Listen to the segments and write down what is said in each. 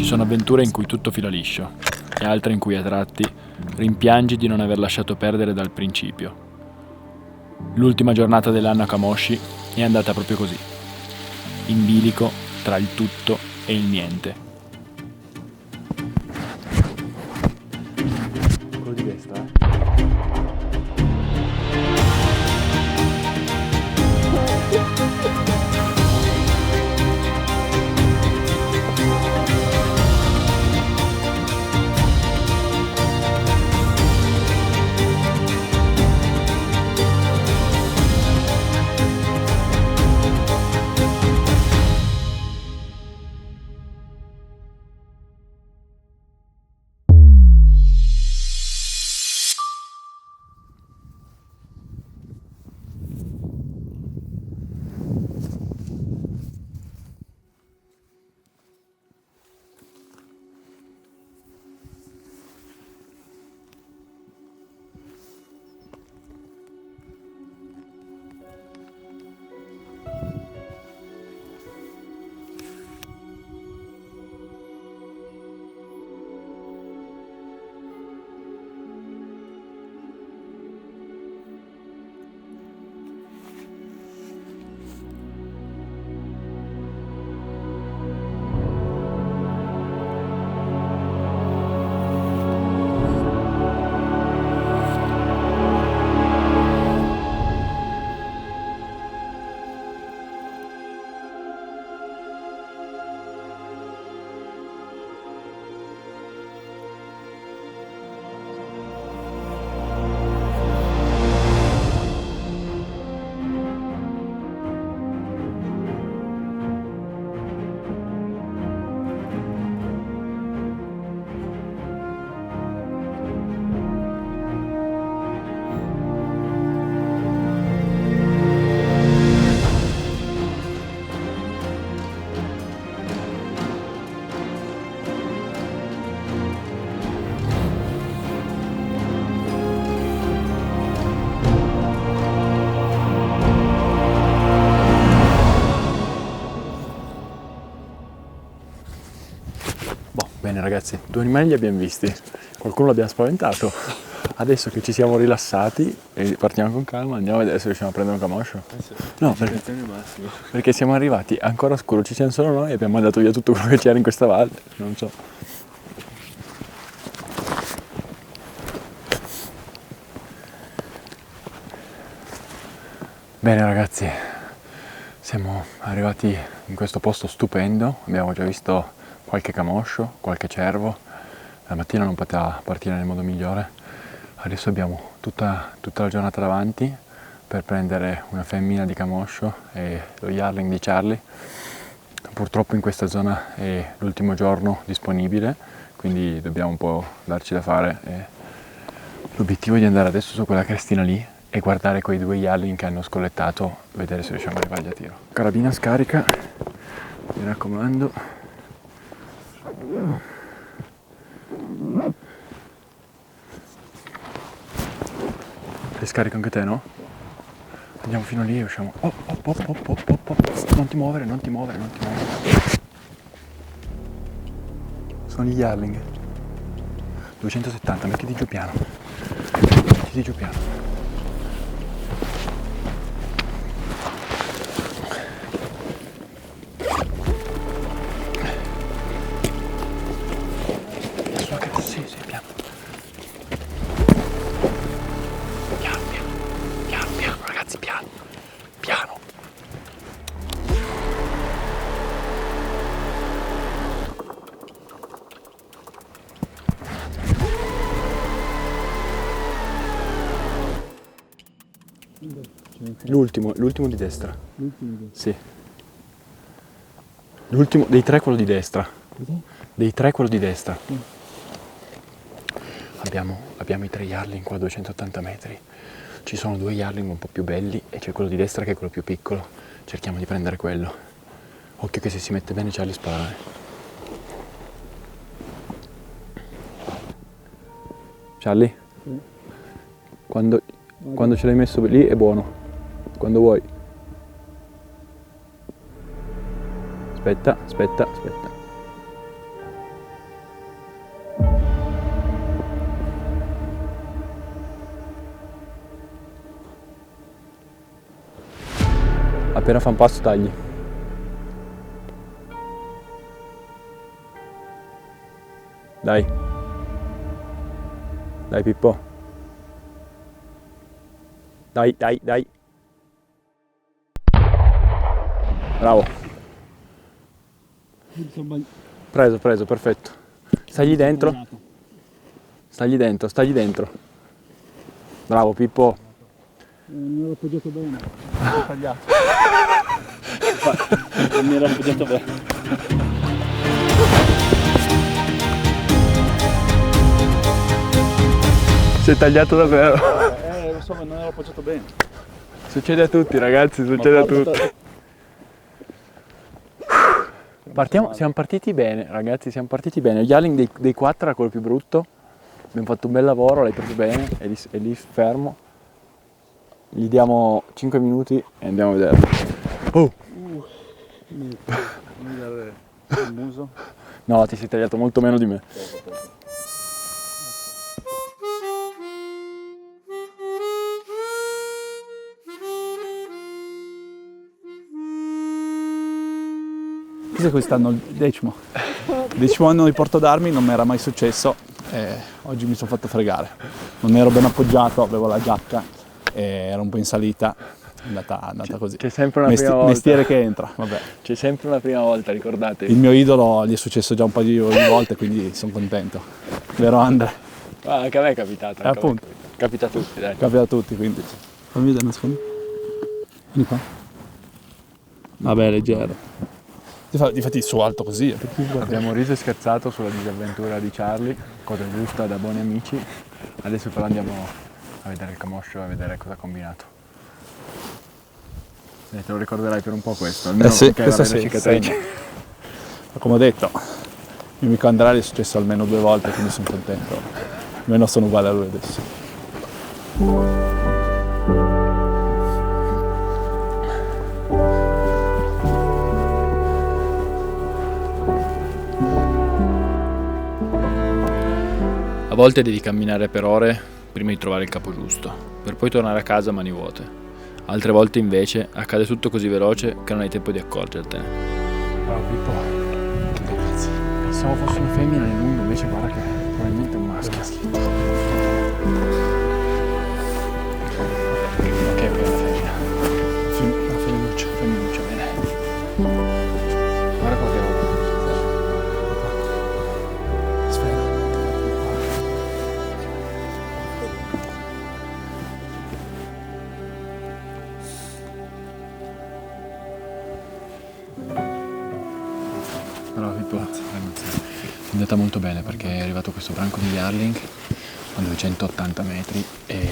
sono avventure in cui tutto fila liscio e altre in cui a tratti rimpiangi di non aver lasciato perdere dal principio. L'ultima giornata dell'anno a Kamoshi è andata proprio così, in bilico tra il tutto e il niente. Quello di destra, Bene ragazzi, 2 animali li abbiamo visti, qualcuno l'abbiamo spaventato. Adesso che ci siamo rilassati e partiamo con calma, andiamo a vedere se riusciamo a prendere un camoscio. No, perché siamo arrivati ancora a scuro, ci siamo solo noi e abbiamo mandato via tutto quello che c'era in questa valle, non so. Bene ragazzi, siamo arrivati in questo posto stupendo, abbiamo già visto qualche camoscio, qualche cervo, la mattina non poteva partire nel modo migliore, adesso abbiamo tutta la giornata davanti per prendere una femmina di camoscio e lo yearling di Charlie. Purtroppo in questa zona è l'ultimo giorno disponibile, quindi dobbiamo un po' darci da fare. L'obiettivo è di andare adesso su quella crestina lì e guardare quei 2 yearling che hanno scollettato, vedere se riusciamo a arrivargli a tiro. Carabina scarica, mi raccomando. Le scarico anche te, no? Andiamo fino lì e usciamo. Oh. Non ti muovere. Sono gli yearling. 270, mettiti giù piano. Sì, piano. Piano, ragazzi, piano. L'ultimo di destra. Sì. L'ultimo dei 3 quello di destra. Dei 3 quello di destra. Abbiamo i 3 yearling qua a 280 metri. Ci sono 2 yearling un po' più belli e c'è quello di destra che è quello più piccolo. Cerchiamo di prendere quello. Occhio che se si mette bene Charlie spara. Charlie? Quando ce l'hai messo lì è buono. Quando vuoi. Aspetta. Appena fa un passo tagli. Dai. Dai Pippo. Dai, dai, dai. Bravo. Preso, perfetto. Stagli dentro. Stagli dentro. Bravo Pippo. Non ero appoggiato bene. Ho tagliato. Non mi ero appoggiato bene. Si è tagliato davvero. Lo so, ma non ero appoggiato bene. Succede a tutti ragazzi, succede a tutti. Siamo partiti bene ragazzi, siamo partiti bene. Il Yarling dei 4 era quello più brutto. Abbiamo fatto un bel lavoro, l'hai preso bene, è lì fermo. Gli diamo 5 minuti e andiamo a vederlo. Mi dare il muso. No, ti sei tagliato molto meno di me. Questo è quest'anno il 10° anno di Porto d'Armi, non mi era mai successo e oggi mi sono fatto fregare. Non ero ben appoggiato, avevo la giacca e era un po' in salita, è andata così. C'è sempre una prima volta. Mestiere che entra, vabbè. C'è sempre una prima volta, ricordatevi. Il mio idolo gli è successo già un paio di volte, quindi sono contento. Vero Andre? Anche a me è capitato. Appunto. Capita a tutti, dai. Capita a tutti, quindi. Fammi vedere, nascondi. Vieni qua. Vabbè, leggero. Difatti su alto così. Abbiamo riso e scherzato sulla disavventura di Charlie, cosa giusta da buoni amici. Adesso però andiamo a vedere il camoscio e a vedere cosa ha combinato. Te lo ricorderai per un po' questo, almeno sì, perché questo avrai la cicatrice. Ma come ho detto, il mio amico Andrea è successo almeno 2 volte, quindi sono contento. Almeno sono uguale a lui adesso. A volte devi camminare per ore prima di trovare il capo giusto, per poi tornare a casa a mani vuote. Altre volte invece accade tutto così veloce che non hai tempo di accorgertene. Bravo Pippo. Grazie. Pensavo fosse una femmina nel lungo, invece guarda che probabilmente è un maschio. Ok, è una femmina. Una femminuccia, bene. Guarda qualche roba. Bravo Pippo, è andata molto bene perché è arrivato questo branco di Yarling a 280 metri e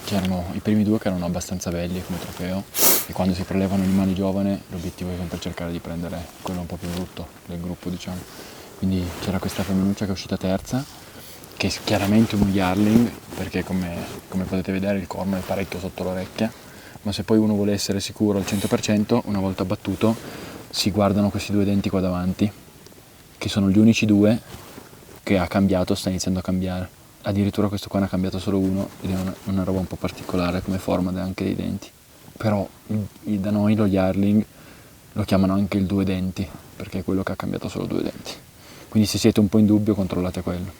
c'erano i primi 2 che erano abbastanza belli come trofeo e quando si preleva un animale giovane l'obiettivo è sempre cercare di prendere quello un po' più brutto del gruppo, diciamo. Quindi c'era questa femminuccia che è uscita terza, che è chiaramente uno Yarling perché come potete vedere il corno è parecchio sotto l'orecchia, ma se poi uno vuole essere sicuro al 100%, una volta battuto si guardano questi 2 denti qua davanti, che sono gli unici 2 che ha cambiato, sta iniziando a cambiare. Addirittura questo qua ne ha cambiato solo uno ed è una roba un po' particolare come forma anche dei denti. Però da noi lo Yarling lo chiamano anche il 2 denti, perché è quello che ha cambiato solo 2 denti. Quindi se siete un po' in dubbio controllate quello.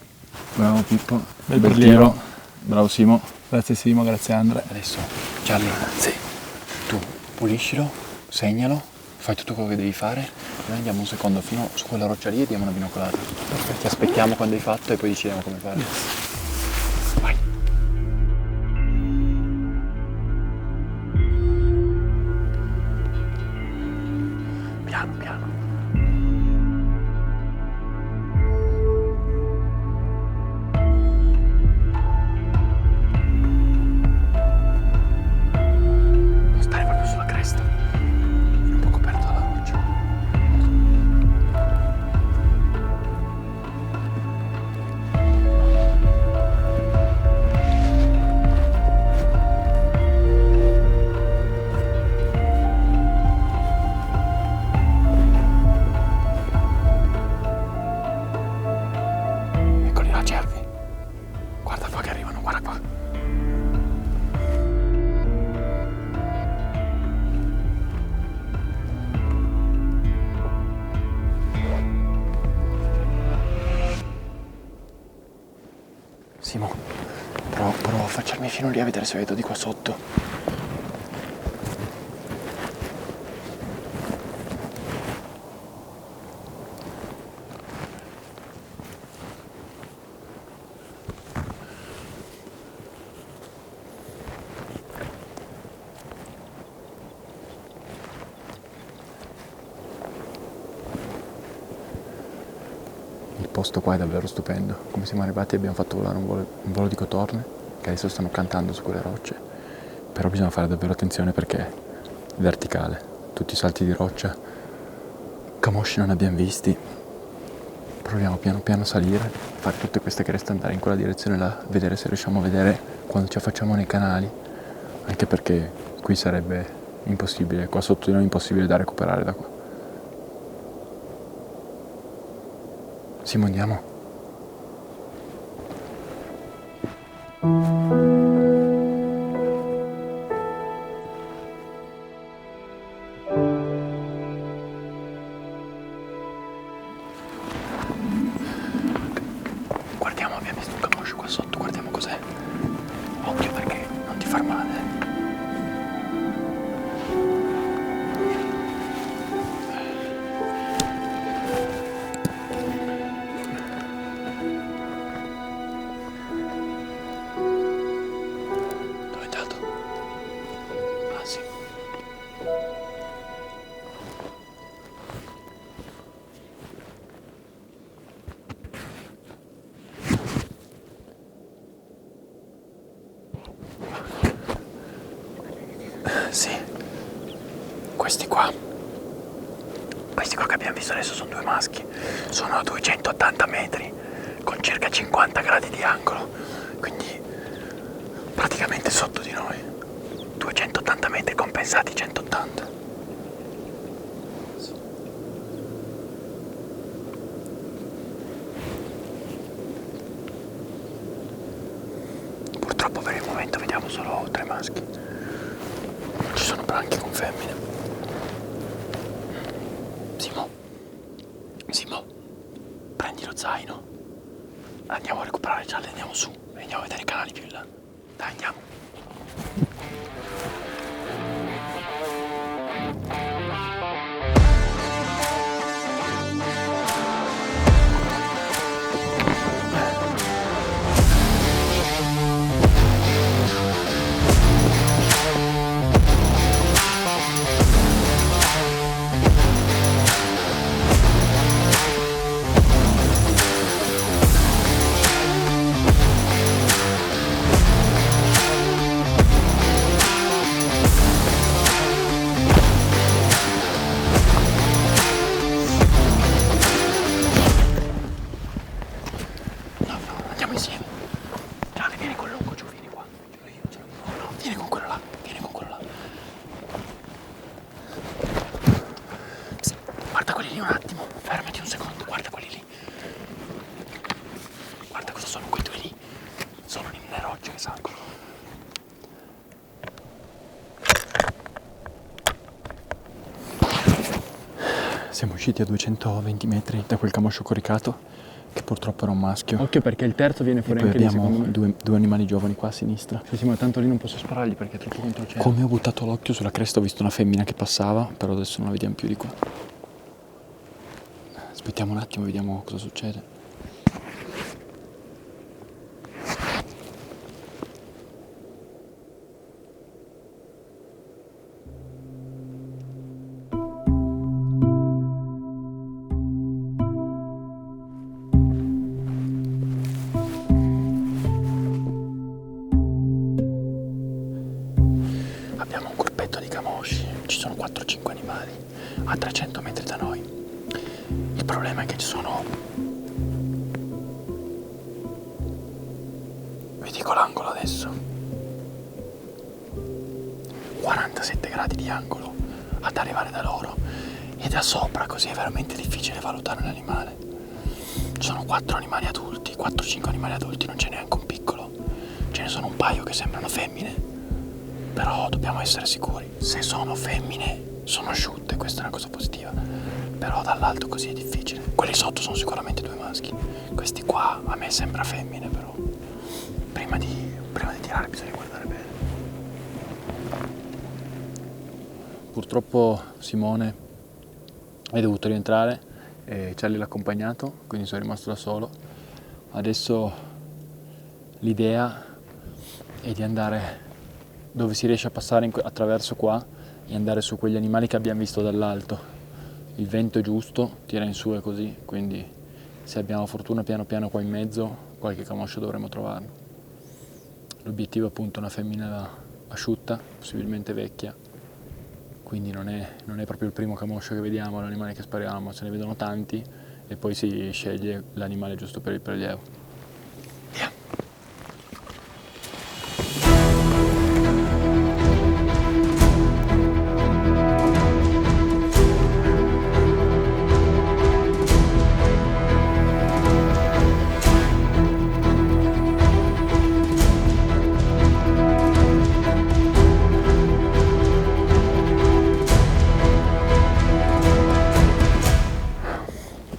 Bravo Pippo, bel tiro. Bravo Simo. Grazie Simo, grazie Andre. Adesso Charlie, sì. Tu puliscilo, segnalo, fai tutto quello che devi fare, noi andiamo un secondo fino su quella roccia lì e diamo una binocolata. Perfetto. Ti aspettiamo quando hai fatto e poi decidiamo come fare. Yes. Vai. Piano, piano. Stare proprio sulla cresta. Un po' coperto dalla roccia. Simo, provo a affacciarmi fino lì a vedere se vedo di qua sotto. Il posto qua è davvero stupendo. Come siamo arrivati abbiamo fatto volare un volo di cotorne che adesso stanno cantando su quelle rocce, però bisogna fare davvero attenzione perché è verticale, tutti i salti di roccia, camosci non abbiamo visti. Proviamo piano piano a salire, fare tutte queste creste, andare in quella direzione là, vedere se riusciamo a vedere quando ci affacciamo nei canali, anche perché qui sarebbe impossibile, qua sotto di noi è impossibile da recuperare da qua. Simo, andiamo. Guardiamo, abbiamo visto un camoscio qua sotto, guardiamo cos'è. Occhio perché non ti far male. Dove è andato? Ah sì. Sì, questi qua che abbiamo visto adesso sono due maschi, sono a 280 metri con circa 50 gradi di angolo, quindi praticamente sotto di noi, 280 metri compensati 180. Purtroppo per il momento vediamo solo 3 maschi. Non ci sono branchi con femmine. Simo, prendi lo zaino. Andiamo a recuperare gialle, andiamo su e andiamo a vedere i canali più in là. Dai, andiamo. Andiamo insieme. Giale, vieni col lungo giù, vieni qua. No, vieni con quello là, vieni con quello là. Psst, guarda quelli lì un attimo, fermati un secondo, guarda quelli lì. Guarda cosa sono quei due lì. Sono nelle rocce che salgono. Siamo usciti a 220 metri da quel camoscio coricato, che purtroppo era un maschio. Occhio perché il terzo viene fuori E poi anche lì, abbiamo secondo me. due animali giovani qua a sinistra. Sì, ma tanto lì non posso sparargli perché è troppo controcenno. Come ho buttato l'occhio sulla cresta ho visto una femmina che passava, però adesso non la vediamo più di qua. Aspettiamo un attimo, vediamo cosa succede. Abbiamo un gruppetto di camosci, ci sono 4-5 animali a 300 metri da noi. Il problema è che ci sono, vi dico l'angolo adesso, 47 gradi di angolo ad arrivare da loro e da sopra, così è veramente difficile valutare l'animale. Ci sono 4 animali adulti, 4-5 animali adulti, non c'è neanche un piccolo, ce ne sono un paio che sembrano femmine. Però dobbiamo essere sicuri, se sono femmine sono asciutte, questa è una cosa positiva, però dall'alto così è difficile. Quelli sotto sono sicuramente 2 maschi, questi qua a me sembra femmine però. prima di tirare bisogna guardare bene. Purtroppo Simone è dovuto rientrare e Charlie l'ha accompagnato, quindi sono rimasto da solo. Adesso l'idea è di andare dove si riesce a passare attraverso qua e andare su quegli animali che abbiamo visto dall'alto. Il vento è giusto, tira in su e così, quindi se abbiamo fortuna piano piano qua in mezzo qualche camoscio dovremo trovarlo. L'obiettivo è appunto una femmina asciutta, possibilmente vecchia, quindi non è proprio il primo camoscio che vediamo, l'animale che spariamo, se ne vedono tanti e poi si sceglie l'animale giusto per il prelievo. Via!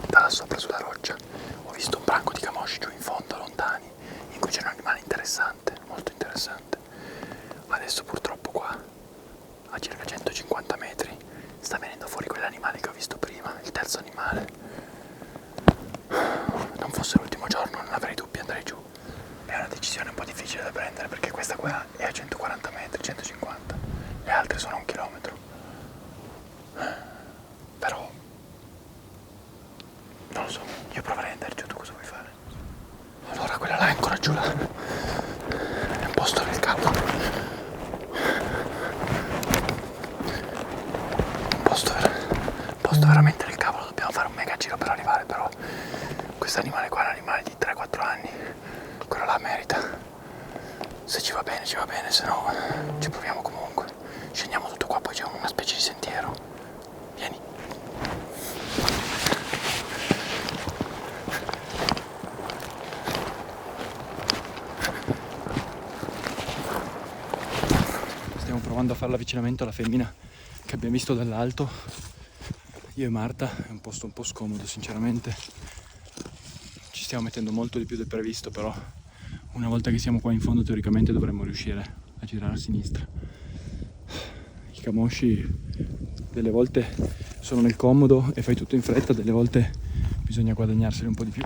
Da sopra sulla roccia ho visto un branco di camosci giù in fondo, lontani, in cui c'era un animale interessante, molto interessante. Adesso purtroppo qua, a circa 150 metri, sta venendo fuori quell'animale che ho visto prima, il terzo animale. Non fosse l'ultimo giorno non avrei dubbi, andrei giù. È una decisione un po' difficile da prendere perché questa qua è a 140 metri, 150, le altre sono a 1 chilometro. Però non lo so, io proverei ad andare giù, tu cosa vuoi fare? Allora, quella là è ancora giù là. È un posto nel capo. Un posto veramente nel cavolo, dobbiamo fare un mega giro per arrivare, però questo animale qua è un animale di 3-4 anni. Quello là merita. Se ci va bene, se no ci proviamo comunque. Scendiamo tutto qua, poi c'è una specie di sentiero. Vieni. Stiamo provando a fare l'avvicinamento alla femmina che abbiamo visto dall'alto, io e Marta. È un posto un po' scomodo sinceramente, ci stiamo mettendo molto di più del previsto, però una volta che siamo qua in fondo teoricamente dovremmo riuscire a girare a sinistra. I camosci delle volte sono nel comodo e fai tutto in fretta, delle volte bisogna guadagnarseli un po' di più.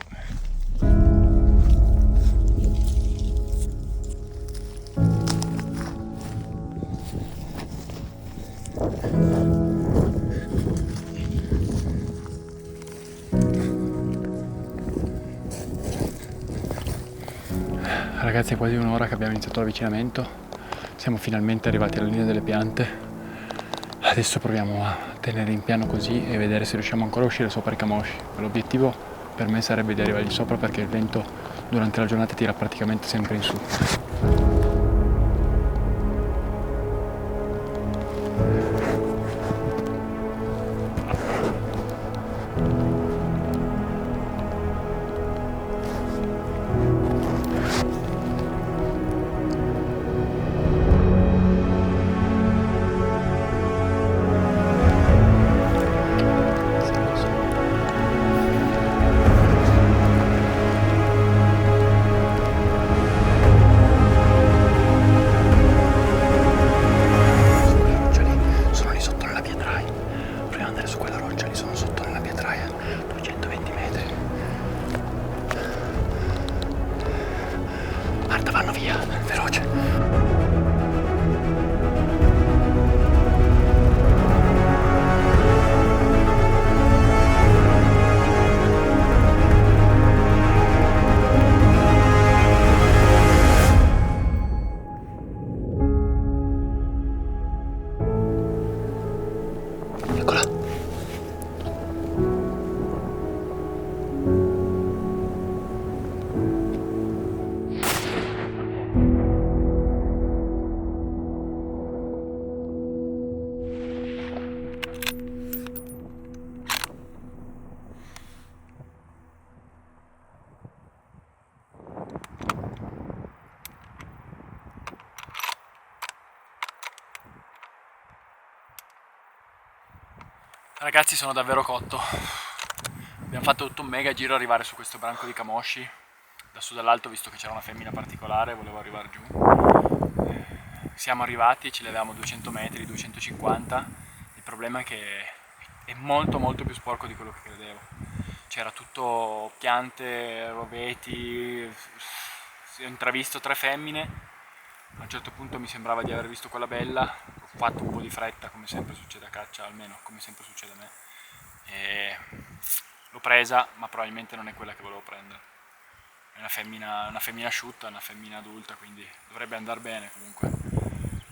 Ragazzi, è quasi un'ora che abbiamo iniziato l'avvicinamento, siamo finalmente arrivati alla linea delle piante. Adesso proviamo a tenere in piano così e vedere se riusciamo ancora a uscire sopra i camosci. L'obiettivo per me sarebbe di arrivare lì sopra perché il vento durante la giornata tira praticamente sempre in su. Vanno via, veloce. Eccola. Ragazzi, sono davvero cotto. Abbiamo fatto tutto un mega giro arrivare su questo branco di camosci da su dall'alto, visto che c'era una femmina particolare, volevo arrivare giù. Siamo arrivati, ci levavamo 200 metri, 250. Il problema è che è molto molto più sporco di quello che credevo. C'era tutto piante, roveti, ho intravisto 3 femmine. A un certo punto mi sembrava di aver visto quella bella, ho fatto un po' di fretta, come sempre succede a caccia, almeno come sempre succede a me, e l'ho presa, ma probabilmente non è quella che volevo prendere. È una femmina asciutta, una femmina adulta, quindi dovrebbe andare bene comunque.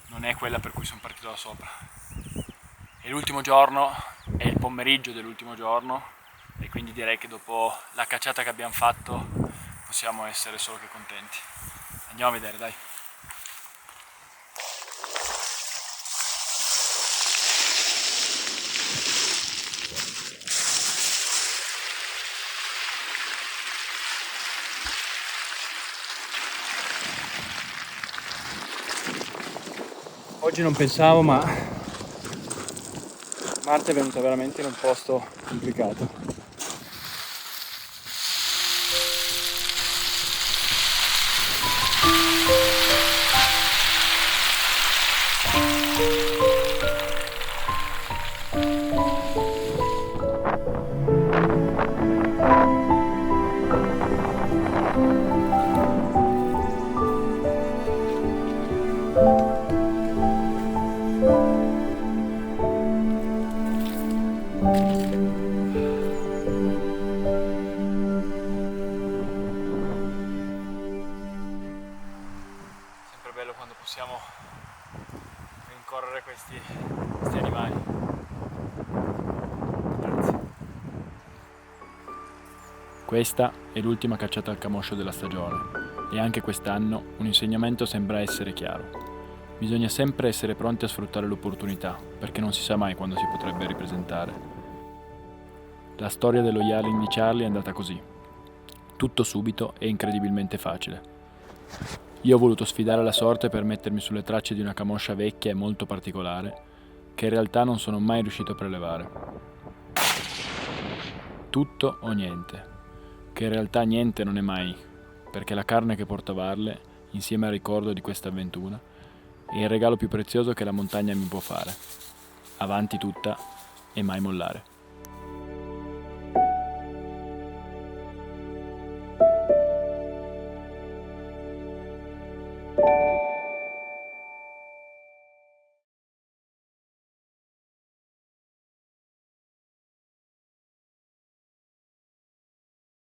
Non è quella per cui sono partito da sopra. È l'ultimo giorno, è il pomeriggio dell'ultimo giorno, e quindi direi che dopo la cacciata che abbiamo fatto possiamo essere solo che contenti. Andiamo a vedere, dai. Oggi non pensavo, ma Marta è venuta veramente in un posto complicato. Sempre bello quando possiamo rincorrere questi animali. Grazie. Questa è l'ultima cacciata al camoscio della stagione e anche quest'anno un insegnamento sembra essere chiaro. Bisogna sempre essere pronti a sfruttare l'opportunità, perché non si sa mai quando si potrebbe ripresentare. La storia dello Yearling di Charlie è andata così. Tutto subito e incredibilmente facile. Io ho voluto sfidare la sorte per mettermi sulle tracce di una camoscia vecchia e molto particolare, che in realtà non sono mai riuscito a prelevare. Tutto o niente, che in realtà niente non è mai, perché la carne che porta a valle, insieme al ricordo di questa avventura, è il regalo più prezioso che la montagna mi può fare. Avanti tutta e mai mollare.